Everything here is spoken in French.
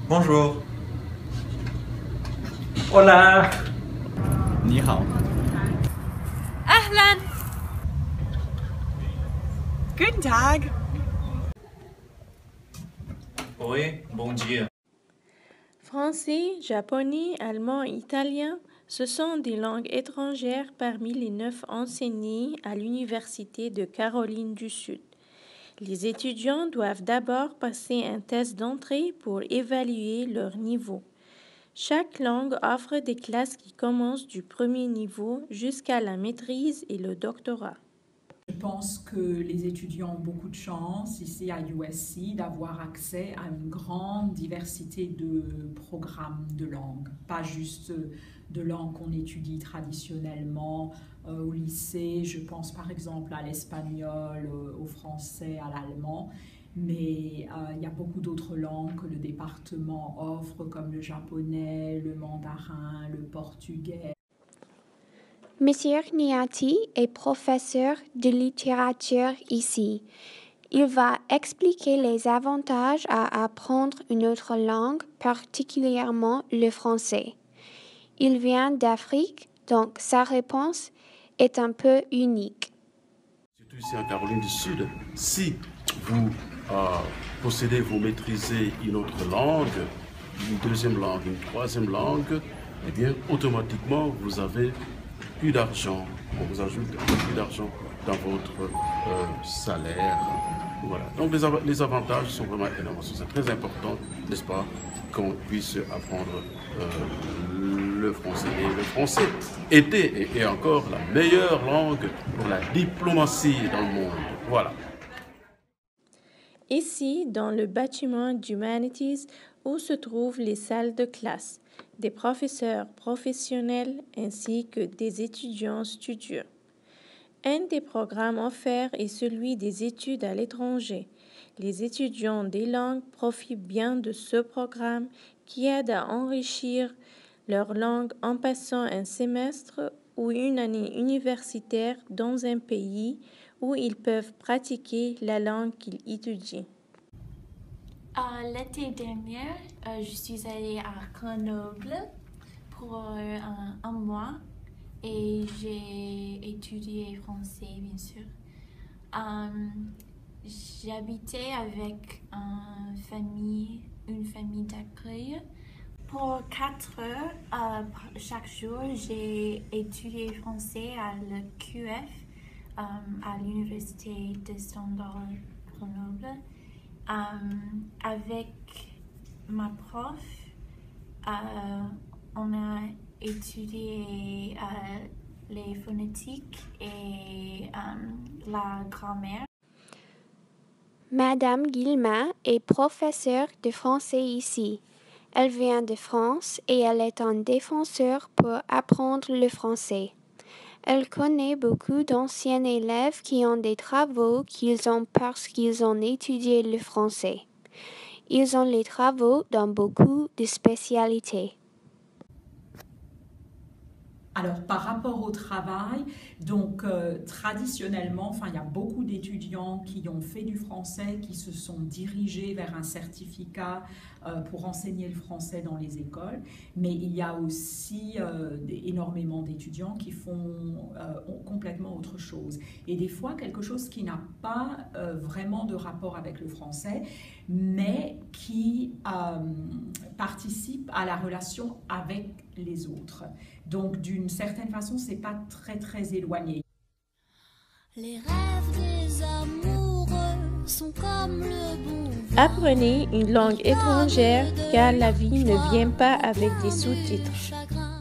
Bonjour. Hola. 你好。 أهلا. Guten Tag. Oi, bom dia. Français, japonais, allemand et italien, ce sont des langues étrangères parmi les 9 enseignées à l'Université de Caroline du Sud. Les étudiants doivent d'abord passer un test d'entrée pour évaluer leur niveau. Chaque langue offre des classes qui commencent du premier niveau jusqu'à la maîtrise et le doctorat. Je pense que les étudiants ont beaucoup de chance ici à USC d'avoir accès à une grande diversité de programmes de langue, pas juste de langues qu'on étudie traditionnellement au lycée. Je pense par exemple à l'espagnol, au français, à l'allemand, mais il y a beaucoup d'autres langues que le département offre, comme le japonais, le mandarin, le portugais. Monsieur Niati est professeur de littérature ici. Il va expliquer les avantages à apprendre une autre langue, particulièrement le français. Il vient d'Afrique, donc sa réponse est un peu unique. Surtout ici en Caroline du Sud, si vous possédez, vous maîtrisez une autre langue, une deuxième langue, une troisième langue, eh bien automatiquement vous avez plus d'argent, on vous ajoute plus d'argent dans votre salaire. Voilà. Donc les avantages sont vraiment énormes. C'est très important, n'est-ce pas, qu'on puisse apprendre le français. Et le français était et est encore la meilleure langue pour la diplomatie dans le monde. Voilà. Ici, dans le bâtiment d'Humanities, où se trouvent les salles de classe, des professeurs professionnels ainsi que des étudiants studieux. Un des programmes offerts est celui des études à l'étranger. Les étudiants des langues profitent bien de ce programme qui aide à enrichir leur langue en passant un semestre ou une année universitaire dans un pays où ils peuvent pratiquer la langue qu'ils étudient. L'été dernier, je suis allée à Grenoble pour un mois et j'ai étudié français, bien sûr. J'habitais avec une famille d'accueil. Pour 4 heures chaque jour, j'ai étudié français à l'EQF, à l'Université de Standard Grenoble. Avec ma prof, on a étudié les phonétiques et la grammaire. Madame Guilma est professeure de français ici. Elle vient de France et elle est un défenseur pour apprendre le français. Elle connaît beaucoup d'anciens élèves qui ont des travaux qu'ils ont parce qu'ils ont étudié le français. Ils ont les travaux dans beaucoup de spécialités. Alors, par rapport au travail, donc traditionnellement, il y a beaucoup d'étudiants qui ont fait du français, qui se sont dirigés vers un certificat pour enseigner le français dans les écoles, mais il y a aussi énormément d'étudiants qui font complètement autre chose. Et des fois, quelque chose qui n'a pas vraiment de rapport avec le français, mais qui participe à la relation avec les autres. Donc, d'une certaine façon, c'est pas très éloigné. Les rêves des amoureux sont comme le bon vin. Apprenez une langue étrangère car la vie ne vient pas avec des sous-titres.